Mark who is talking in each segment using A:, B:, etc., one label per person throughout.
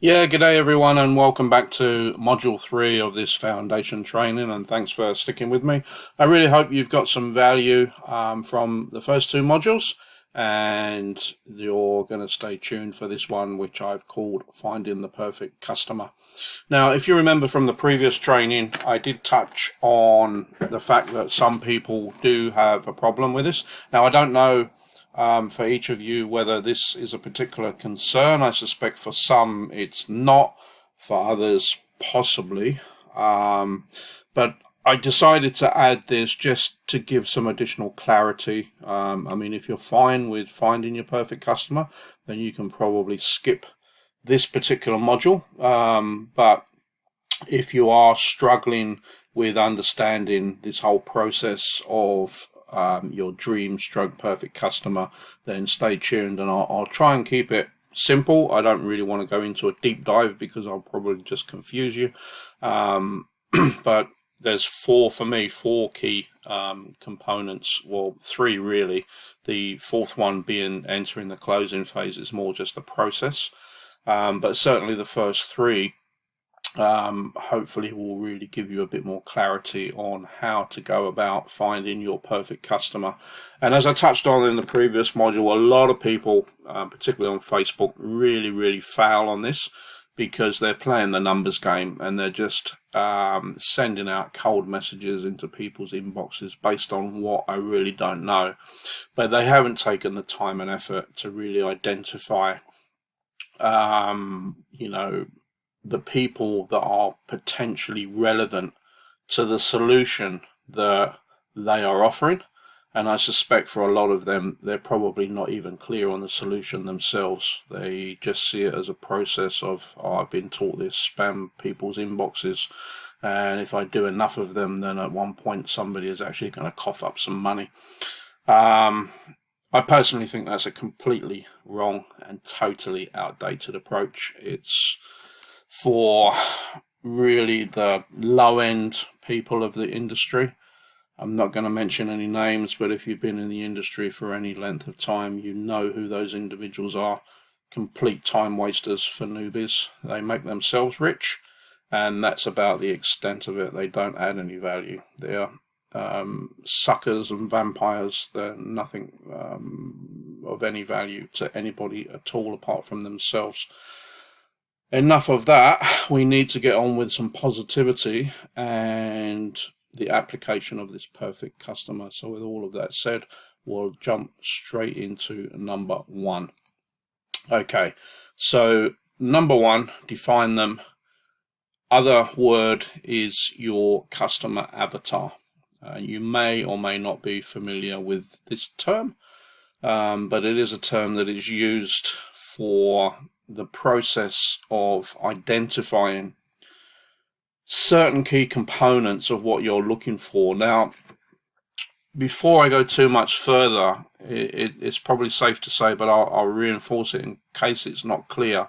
A: Yeah, g'day everyone, and welcome back to Module 3 of this foundation training, and thanks for sticking with me. I really hope you've got some value from the first two modules, and you're going to stay tuned for this one, which I've called Finding the Perfect Customer. Now, if you remember from the previous training, I did touch on the fact that some people do have a problem with this. Now, I don't know for each of you whether this is a particular concern. I suspect for some it's not, for others possibly. But I decided to add this just to give some additional clarity. I mean, if you're fine with finding your perfect customer, then you can probably skip this particular module. But if you are struggling with understanding this whole process of your dream stroke perfect customer, then stay tuned, and I'll try and keep it simple. I don't really want to go into a deep dive because I'll probably just confuse you. But there's four key components, well, three really. The fourth one being entering the closing phase is more just the process. But certainly the first three hopefully will really give you a bit more clarity on how to go about finding your perfect customer. And as I touched on in the previous module, a lot of people, particularly on Facebook, really fail on this because they're playing the numbers game and they're just sending out cold messages into people's inboxes based on what I really don't know. But they haven't taken the time and effort to really identify the people that are potentially relevant to the solution that they are offering. And I suspect for a lot of them, they're probably not even clear on the solution themselves. They just see it as a process of, oh, I've been taught this, spam people's inboxes, and if I do enough of them, then at one point somebody is actually going to cough up some money. I personally think that's a completely wrong and totally outdated approach. It's for really the low-end people of the industry. I'm not going to mention any names, but if you've been in the industry for any length of time, you know who those individuals are. Complete time wasters for newbies. They make themselves rich, and that's about the extent of it. They don't add any value. They're suckers and vampires. They're nothing of any value to anybody at all apart from themselves. Enough of that. We need to get on with some positivity and the application of this perfect customer. So with all of that said, we'll jump straight into number one. Okay, so number one, define them. Other word is your customer avatar. You may or may not be familiar with this term, but it is a term that is used for the process of identifying certain key components of what you're looking for. Now, before I go too much further, it's probably safe to say, but I'll reinforce it in case it's not clear.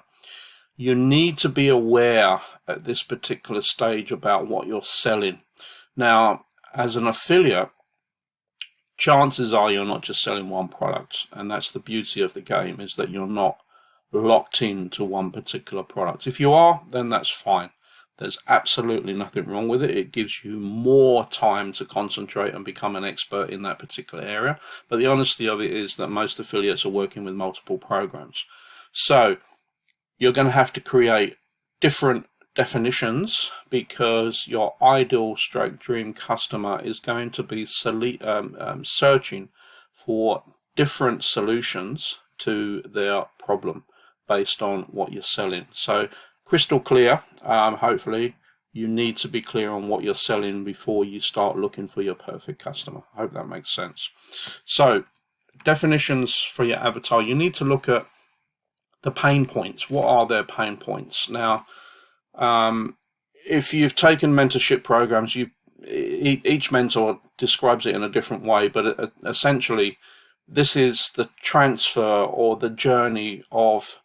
A: You need to be aware at this particular stage about what you're selling. Now, as an affiliate, chances are you're not just selling one product, and that's the beauty of the game, is that you're not locked into one particular product. If you are, then that's fine. There's absolutely nothing wrong with it. It gives you more time to concentrate and become an expert in that particular area. But the honesty of it is that most affiliates are working with multiple programs. So you're going to have to create different definitions because your ideal stroke dream customer is going to be searching for different solutions to their problem based on what you're selling. So crystal clear. Hopefully you need to be clear on what you're selling before you start looking for your perfect customer. I hope that makes sense. So definitions for your avatar. You need to look at the pain points. What are their pain points? Now, if you've taken mentorship programs, each mentor describes it in a different way, but essentially this is the transfer or the journey of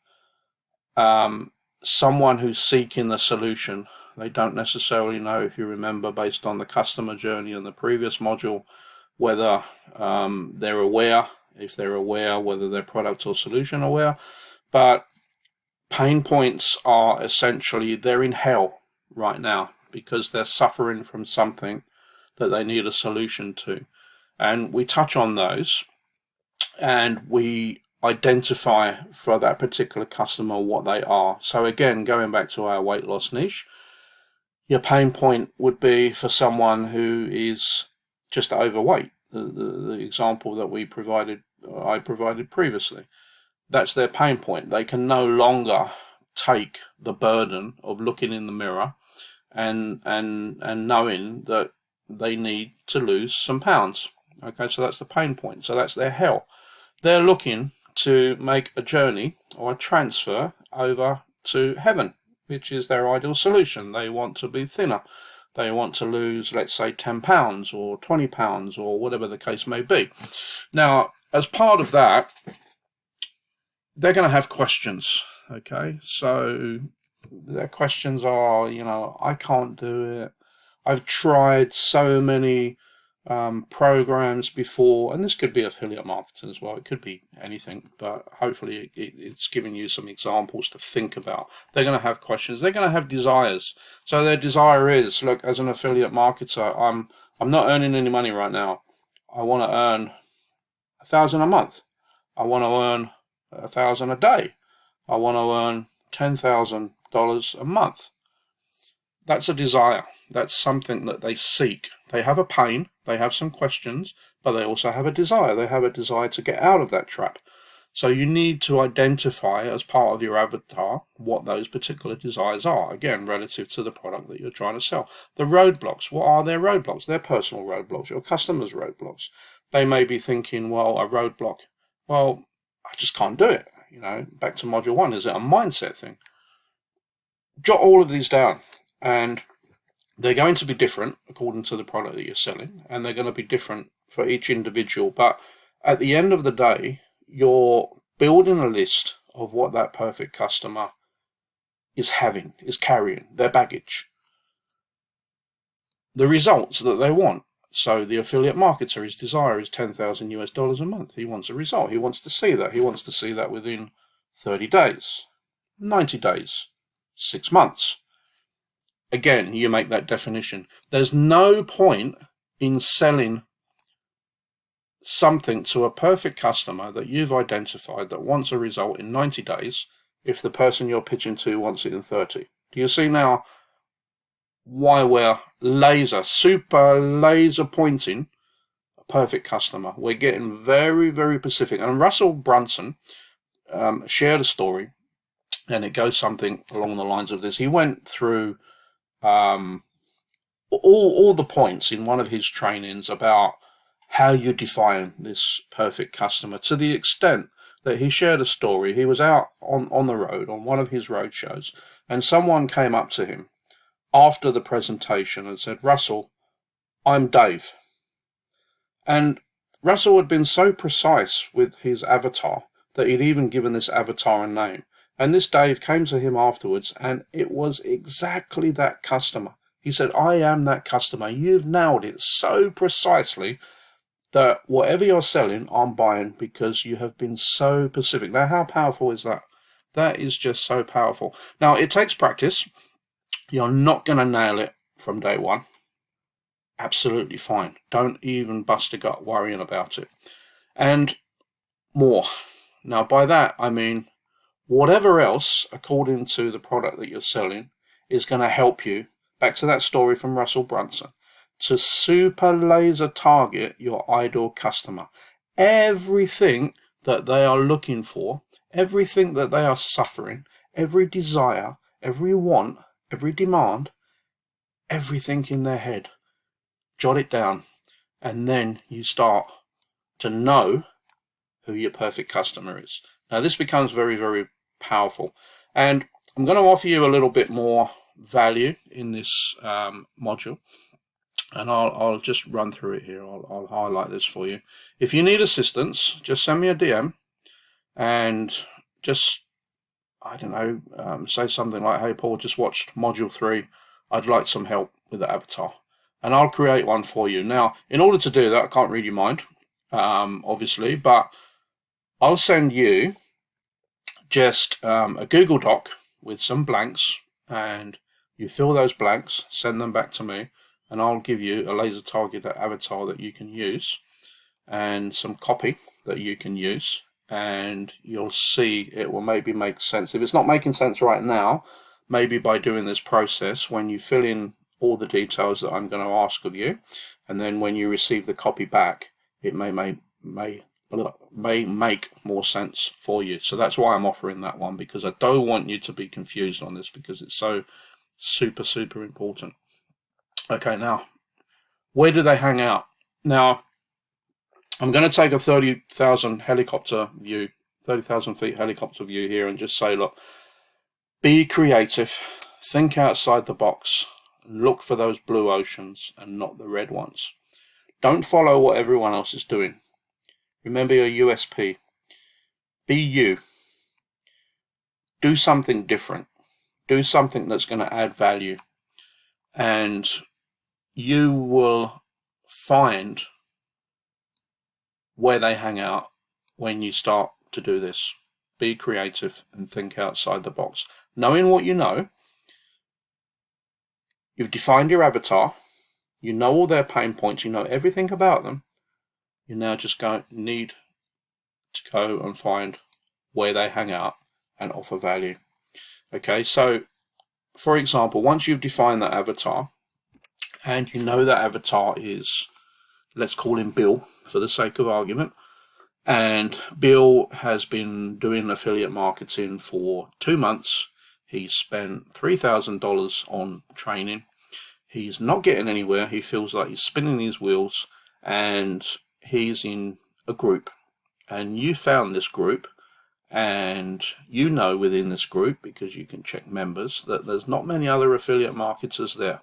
A: someone who's seeking the solution. They don't necessarily know, if you remember, based on the customer journey in the previous module, whether they're aware, if they're aware, whether they're product or solution aware. But pain points are essentially, they're in hell right now because they're suffering from something that they need a solution to. And we touch on those and we identify for that particular customer what they are. So again, going back to our weight loss niche, your pain point would be for someone who is just overweight. The example that I provided previously, that's their pain point. They can no longer take the burden of looking in the mirror and knowing that they need to lose some pounds. Okay, so that's the pain point. So that's their hell. They're looking to make a journey or a transfer over to heaven, which is their ideal solution. They want to be thinner. They want to lose, let's say, 10 pounds or 20 pounds or whatever the case may be. Now, as part of that, they're going to have questions. Okay, so their questions are, I can't do it. I've tried so many programs before, and this could be affiliate marketing as well. It could be anything, but hopefully it's giving you some examples to think about. They're going to have questions. They're going to have desires. So their desire is, look, as an affiliate marketer, I'm not earning any money right now. I want to earn $1,000 a month. I want to earn $1,000 a day. I want to earn $10,000 a month. That's a desire. That's something that they seek. They have a pain, they have some questions, but they also have a desire. They have a desire to get out of that trap. So you need to identify as part of your avatar what those particular desires are, again, relative to the product that you're trying to sell. The roadblocks, what are their roadblocks? Their personal roadblocks, your customers' roadblocks. They may be thinking, well, a roadblock, well, I just can't do it. Back to module 1, is it a mindset thing? Jot all of these down, and they're going to be different according to the product that you're selling, and they're going to be different for each individual. But at the end of the day, you're building a list of what that perfect customer is carrying, their baggage, the results that they want. So the affiliate marketer, his desire is $10,000 a month. He wants a result. He wants to see that. He wants to see that within 30 days, 90 days, 6 months. Again, you make that definition. There's no point in selling something to a perfect customer that you've identified that wants a result in 90 days if the person you're pitching to wants it in 30. Do you see now why we're super laser pointing a perfect customer? We're getting very, very specific. And Russell Brunson shared a story, and it goes something along the lines of this. He went through all the points in one of his trainings about how you define this perfect customer, to the extent that he shared a story. He was out on the road on one of his road shows, and someone came up to him after the presentation and said, Russell, I'm Dave. And Russell had been so precise with his avatar that he'd even given this avatar a name. And this Dave came to him afterwards, and it was exactly that customer. He said, I am that customer. You've nailed it so precisely that whatever you're selling, I'm buying because you have been so specific. Now, how powerful is that? That is just so powerful. Now, it takes practice. You're not going to nail it from day one. Absolutely fine. Don't even bust a gut worrying about it. And more. Now, by that, I mean, whatever else, according to the product that you're selling, is going to help you, back to that story from Russell Brunson, to super laser target your ideal customer. Everything that they are looking for, everything that they are suffering, every desire, every want, every demand, everything in their head. Jot it down, and then you start to know who your perfect customer is. Now, this becomes very, very powerful, and I'm going to offer you a little bit more value in this module, and I'll just run through it here. I'll highlight this for you. If you need assistance, just send me a DM and just, I don't know, say something like, hey Paul, just watched module 3, I'd like some help with the avatar, and I'll create one for you. Now, in order to do that, I can't read your mind, obviously, but I'll send you just a Google Doc with some blanks, and you fill those blanks, send them back to me, and I'll give you a laser targeted avatar that you can use and some copy that you can use, and you'll see it will maybe make sense. If it's not making sense right now, maybe by doing this process, when you fill in all the details that I'm going to ask of you, and then when you receive the copy back, it may make more sense for you. So that's why I'm offering that one, because I don't want you to be confused on this, because it's so super important. Okay, now where do they hang out? Now I'm going to take a 30,000 helicopter view, 30,000 feet helicopter view here, and just say, look, be creative, think outside the box, look for those blue oceans and not the red ones. Don't follow what everyone else is doing. Remember your USP. Be you. Do something different. Do something that's going to add value. And you will find where they hang out when you start to do this. Be creative and think outside the box. Knowing what you know, you've defined your avatar, you know all their pain points, you know everything about them. You now just need to go and find where they hang out and offer value. Okay, so for example, once you've defined that avatar, and you know that avatar is, let's call him Bill for the sake of argument, and Bill has been doing affiliate marketing for 2 months. He's spent $3,000 on training. He's not getting anywhere. He feels like he's spinning his wheels, and he's in a group. And you found this group, and you know within this group, because you can check members, that there's not many other affiliate marketers there.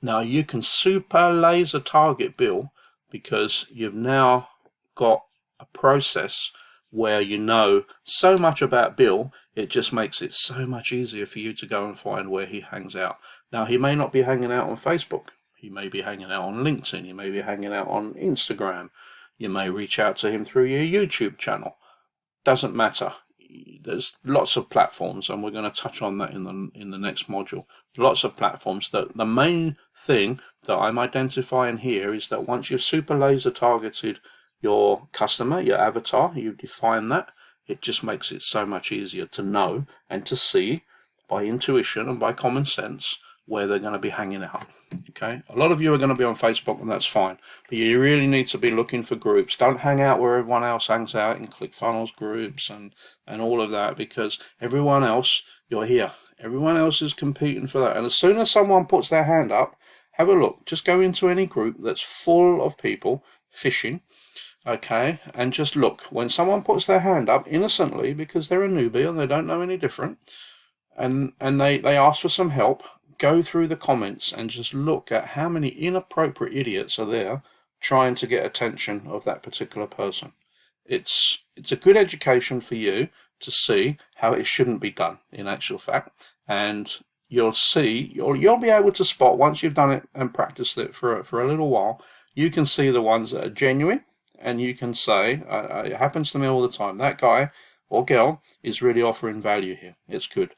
A: Now you can super laser target Bill, because you've now got a process where you know so much about Bill, it just makes it so much easier for you to go and find where he hangs out. Now, he may not be hanging out on Facebook. He may be hanging out on LinkedIn. He may be hanging out on Instagram. You may reach out to him through your YouTube channel. Doesn't matter. There's lots of platforms, and we're going to touch on that in the next module. Lots of platforms. The main thing that I'm identifying here is that once you've super laser targeted your customer, your avatar, you define that, it just makes it so much easier to know and to see by intuition and by common sense where they're going to be hanging out. Okay, a lot of you are going to be on Facebook, and that's fine, but you really need to be looking for groups. Don't hang out where everyone else hangs out in ClickFunnels groups and all of that, because everyone else, you're here, everyone else is competing for that. And as soon as someone puts their hand up, have a look. Just go into any group that's full of people fishing, okay, and just look. When someone puts their hand up innocently because they're a newbie and they don't know any different, and they ask for some help, go through the comments and just look at how many inappropriate idiots are there trying to get attention of that particular person. It's a good education for you to see how it shouldn't be done in actual fact, and you'll see, you'll be able to spot, once you've done it and practiced it for a little while, you can see the ones that are genuine, and you can say, it happens to me all the time, that guy or girl is really offering value here, it's good.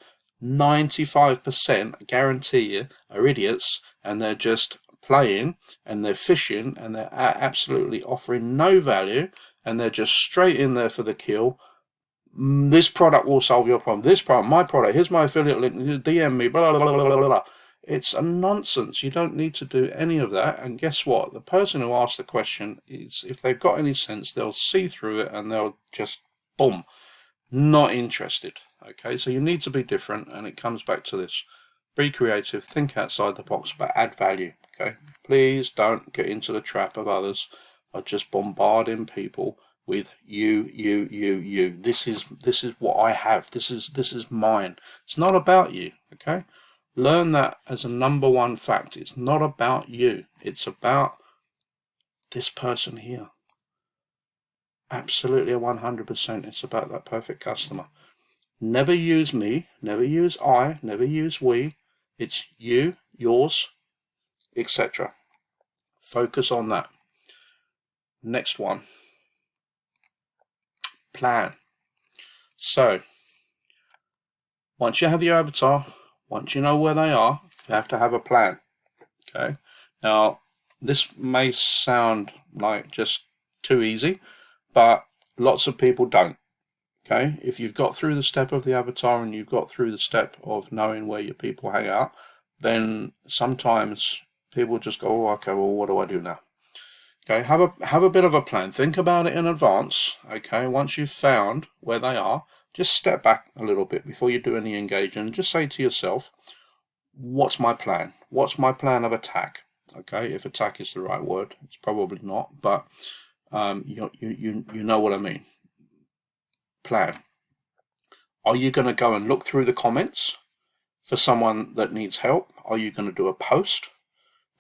A: 95%, I guarantee you, are idiots, and they're just playing and they're fishing and they're absolutely offering no value, and they're just straight in there for the kill. This product will solve your problem. This problem, my product, here's my affiliate link, DM me, blah, blah, blah, blah, blah, blah. It's a nonsense. You don't need to do any of that. And guess what? The person who asked the question is, if they've got any sense, they'll see through it and they'll just, boom, not interested. Okay, so you need to be different, and it comes back to this. Be creative, think outside the box, but add value. Okay, please don't get into the trap of others by just bombarding people with you. This is what I have. This is mine. It's not about you. Okay, learn that as a number one fact. It's not about you. It's about this person here. Absolutely 100%. It's about that perfect customer. Never use me, never use I, never use we. It's you, yours, etc. Focus on that. Next one. Plan. So once you have your avatar, once you know where they are, you have to have a plan. Okay. Now, this may sound like just too easy, but lots of people don't. Okay. If you've got through the step of the avatar and you've got through the step of knowing where your people hang out, then sometimes people just go, oh, okay, well, what do I do now? Okay, have a bit of a plan. Think about it in advance. Okay, once you've found where they are, just step back a little bit before you do any engaging. Just say to yourself, what's my plan? What's my plan of attack? Okay, if attack is the right word, it's probably not, but you know what I mean. Plan. Are you going to go and look through the comments for someone that needs help? Are you going to do a post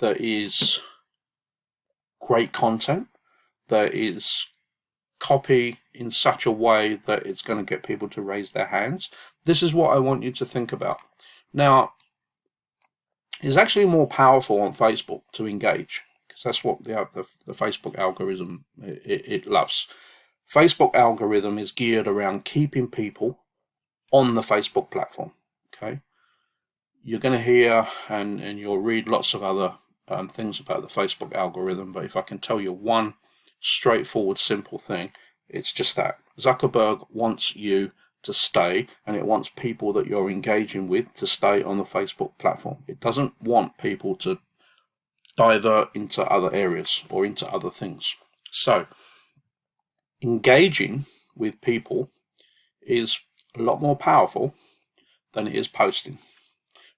A: that is great content, that is copy in such a way that it's going to get people to raise their hands? This is what I want you to think about. Now, it's actually more powerful on Facebook to engage, because that's what the Facebook algorithm it loves. Facebook algorithm is geared around keeping people on the Facebook platform. Okay, you're going to hear and you'll read lots of other things about the Facebook algorithm, but if I can tell you one straightforward, simple thing, it's just that Zuckerberg wants you to stay, and it wants people that you're engaging with to stay on the Facebook platform. It doesn't want people to divert into other areas or into other things. So engaging with people is a lot more powerful than it is posting.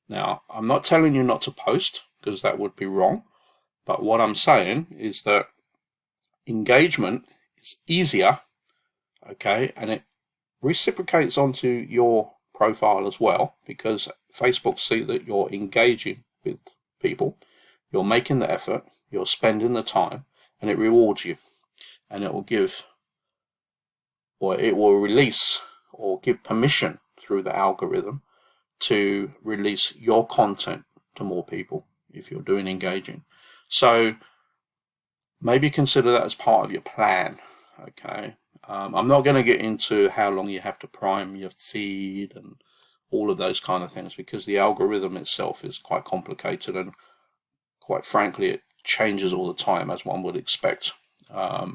A: Now, I'm not telling you not to post, because that would be wrong, but what I'm saying is that engagement is easier, okay, and it reciprocates onto your profile as well, because Facebook see that you're engaging with people, you're making the effort, you're spending the time, and it rewards you, and it will give, or it will release or give permission through the algorithm to release your content to more people if you're doing engaging. So maybe consider that as part of your plan. Okay, I'm not going to get into how long you have to prime your feed and all of those kind of things, because the algorithm itself is quite complicated, and quite frankly it changes all the time, as one would expect. But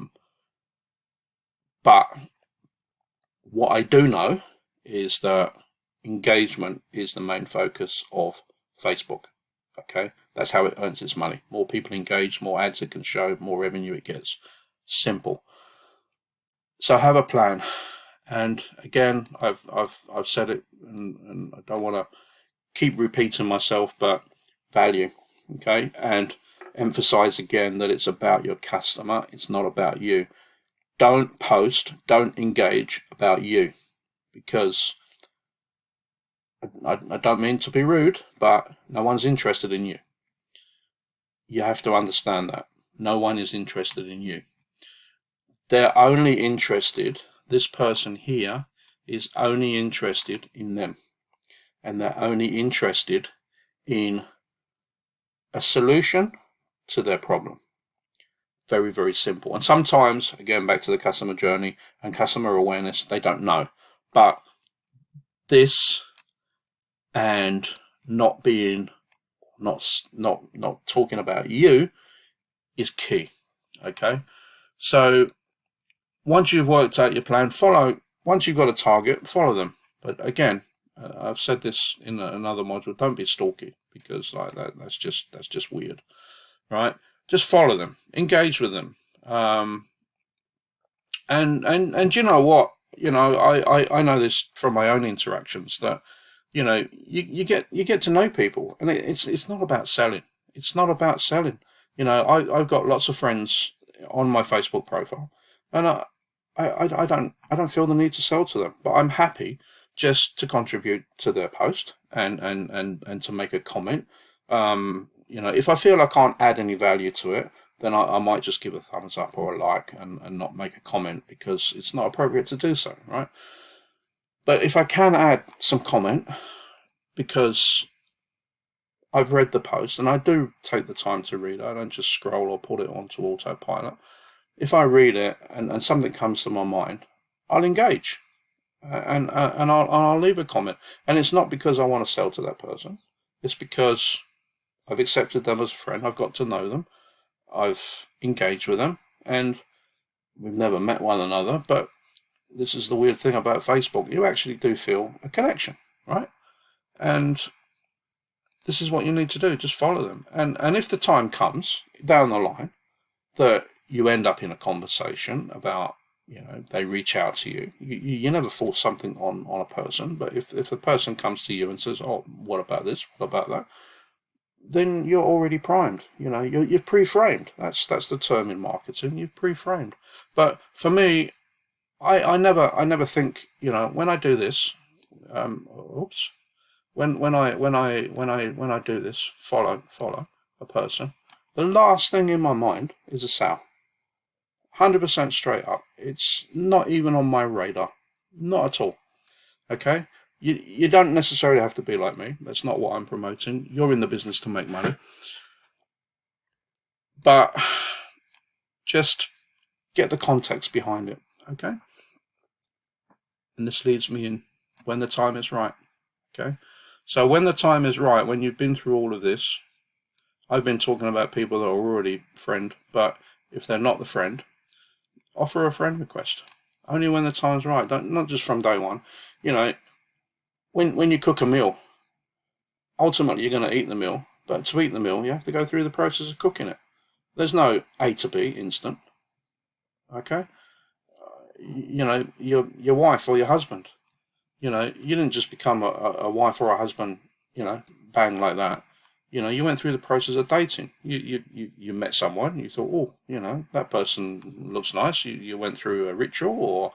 A: what I do know is that engagement is the main focus of Facebook. Okay, that's how it earns its money. More people engage, more ads it can show, more revenue it gets. Simple. So have a plan. And again, I've said it, and I don't want to keep repeating myself, but value. Okay, and emphasize again that it's about your customer. It's not about you. Don't post, don't engage about you, because I don't mean to be rude, but no one's interested in you. You have to understand that. No one is interested in you. They're only interested, this person here is only interested in them. And they're only interested in a solution to their problem. Very, very simple. And sometimes, again, back to the customer journey and customer awareness, they don't know. But this, and not talking about you, is key. Okay, so once you've worked out your plan, once you've got a target, follow them. But again, I've said this in another module, don't be stalky, because like that's just weird, right? Just follow them, engage with them, and you know what, I know this from my own interactions, that you get to know people, and it's not about selling. It's not about selling. I've got lots of friends on my Facebook profile, and I don't feel the need to sell to them, but I'm happy just to contribute to their post and to make a comment. If I feel I can't add any value to it, then I might just give a thumbs up or a like and not make a comment, because it's not appropriate to do so, right? But if I can add some comment, because I've read the post, and I do take the time to read it, I don't just scroll or put it onto autopilot. If I read it and something comes to my mind, I'll engage. and I'll leave a comment. And it's not because I want to sell to that person. It's because I've accepted them as a friend. I've got to know them. I've engaged with them, and we've never met one another. But this is the weird thing about Facebook. You actually do feel a connection, right? And this is what you need to do. Just follow them. And if the time comes down the line that you end up in a conversation about, they reach out to you. You never force something on a person, but if the person comes to you and says, "Oh, what about this? What about that?" then you're already primed. You're pre-framed. That's the term in marketing. You're pre-framed. But for me, I never think, when I do this, when I do this, follow a person, the last thing in my mind is a sale. 100% straight up. It's not even on my radar. Not at all. Okay? You don't necessarily have to be like me. That's not what I'm promoting. You're in the business to make money. But just get the context behind it. Okay? And this leads me in when the time is right. Okay? So when the time is right, when you've been through all of this, I've been talking about people that are already friend, but if they're not the friend, offer a friend request. Only when the time's right. Not just from day one. When you cook a meal, ultimately you're going to eat the meal, but to eat the meal, you have to go through the process of cooking it. There's no A to B instant. Okay? Your wife or your husband, you didn't just become a wife or a husband, bang like that. You went through the process of dating. You met someone. You thought, that person looks nice. You went through a ritual or,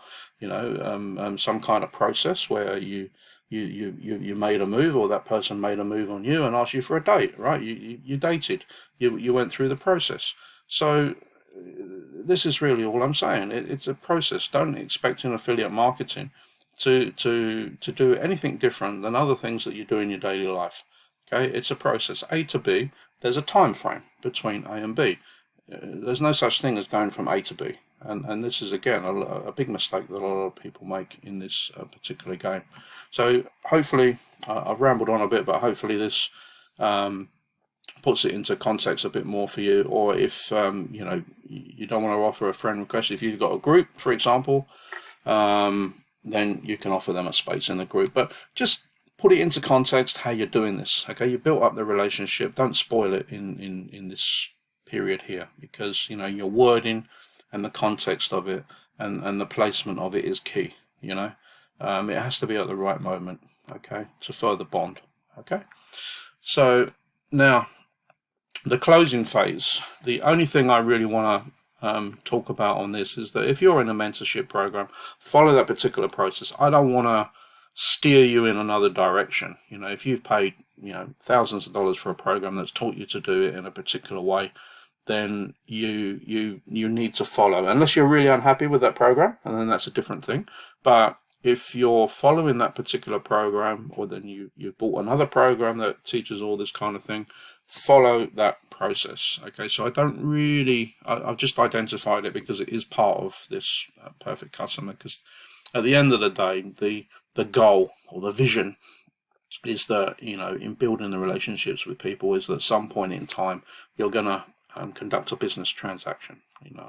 A: some kind of process where you made a move, or that person made a move on you and asked you for a date. Right? You dated. You went through the process. So this is really all I'm saying. It's a process. Don't expect in affiliate marketing to do anything different than other things that you do in your daily life. Okay, it's a process. A to B, there's a time frame between A and B. There's no such thing as going from A to B. And this is, again, a big mistake that a lot of people make in this particular game. So hopefully, I've rambled on a bit, but hopefully this puts it into context a bit more for you. Or if, you don't want to offer a friend request, if you've got a group, for example, then you can offer them a space in the group. But just put it into context how you're doing this. Okay, you built up the relationship. Don't spoil it in this period here, because your wording and the context of it and the placement of it is key. It has to be at the right moment. Okay, to further bond. Okay, so now the closing phase. The only thing I really want to talk about on this is that if you're in a mentorship program, follow that particular process. I don't want to steer you in another direction. If you've paid thousands of dollars for a program that's taught you to do it in a particular way, then you need to follow, unless you're really unhappy with that program, and then that's a different thing. But if you're following that particular program, or then you bought another program that teaches all this kind of thing, follow that process. Okay, so I've just identified it because it is part of this perfect customer, because at the end of the day, the goal or the vision is that, in building the relationships with people, is that at some point in time you're going to conduct a business transaction.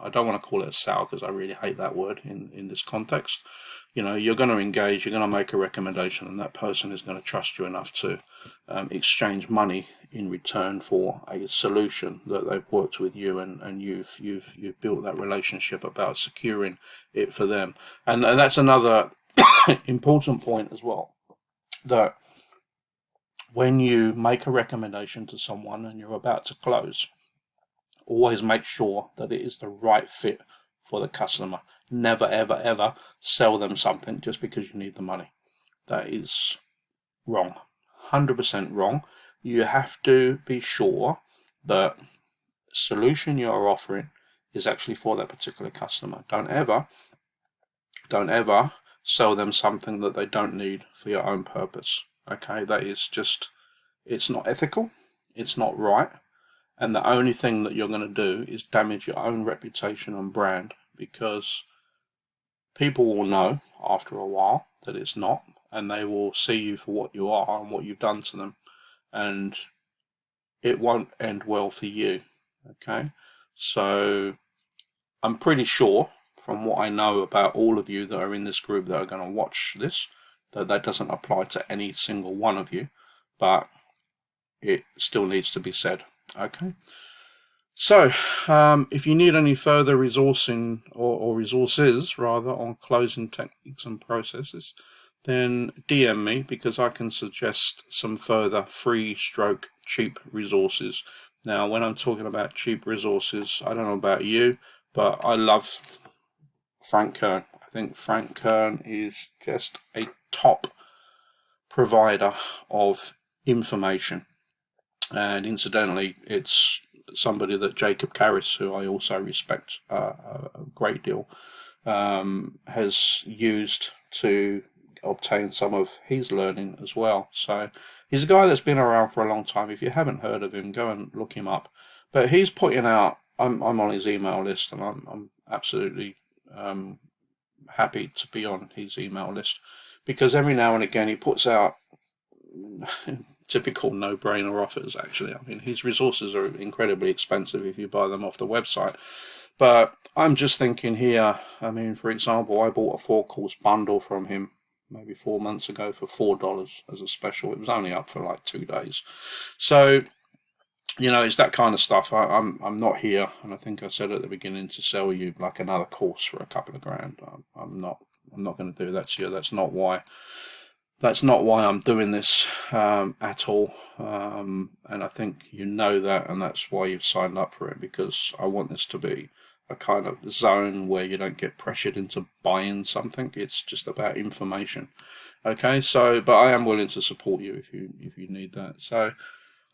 A: I don't want to call it a sale, because I really hate that word in this context. You're going to engage, you're going to make a recommendation, and that person is going to trust you enough to exchange money in return for a solution that they've worked with you, and you've built that relationship about securing it for them. And that's another important point as well, that when you make a recommendation to someone and you're about to close, always make sure that it is the right fit for the customer. Never, ever, ever sell them something just because you need the money. That is wrong. 100% wrong. You have to be sure that the solution you're offering is actually for that particular customer. Don't ever sell them something that they don't need for your own purpose. Okay, that is just, it's not ethical, it's not right, and the only thing that you're going to do is damage your own reputation and brand, because people will know after a while that it's not, and they will see you for what you are and what you've done to them, and it won't end well for you. Okay, so I'm pretty sure from what I know about all of you that are in this group that are going to watch this, that doesn't apply to any single one of you, but it still needs to be said. Okay, so if you need any further resourcing or resources rather on closing techniques and processes, then DM me, because I can suggest some further free stroke cheap resources. Now, when I'm talking about cheap resources, I don't know about you, but I love Frank Kern. I think Frank Kern is just a top provider of information. And incidentally, it's somebody that Jacob Carris, who I also respect a great deal, has used to obtain some of his learning as well. So he's a guy that's been around for a long time. If you haven't heard of him, go and look him up. But he's putting out, I'm on his email list, and I'm absolutely happy to be on his email list, because every now and again he puts out typical no-brainer offers. Actually, I mean, his resources are incredibly expensive if you buy them off the website, but I'm just thinking here, I mean, for example, I bought a 4-course bundle from him maybe 4 months ago for $4 as a special. It was only up for like 2 days. So, you know, it's that kind of stuff. I'm not here, and I think I said at the beginning, to sell you like another course for a couple of grand. I'm not going to do that to you. That's not why I'm doing this at all. And I think you know that, and that's why you've signed up for it, because I want this to be a kind of zone where you don't get pressured into buying something. It's just about information. Okay, so, but I am willing to support you if you need that. So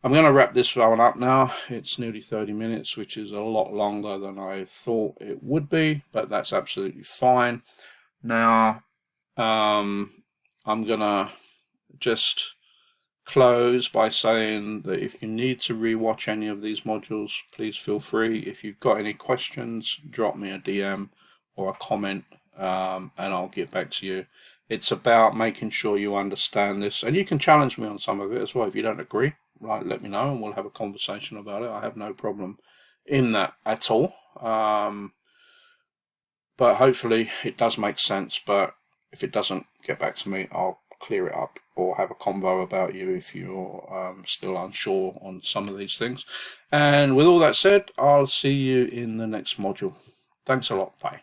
A: I'm going to wrap this one up now. It's nearly 30 minutes, which is a lot longer than I thought it would be, but that's absolutely fine. Now, I'm going to just close by saying that if you need to rewatch any of these modules, please feel free. If you've got any questions, drop me a DM or a comment, and I'll get back to you. It's about making sure you understand this, and you can challenge me on some of it as well. If you don't agree, right, let me know and we'll have a conversation about it. I have no problem in that at all. But hopefully it does make sense. But if it doesn't, get back to me. I'll clear it up or have a convo about you if you're still unsure on some of these things. And with all that said, I'll see you in the next module. Thanks a lot. Bye.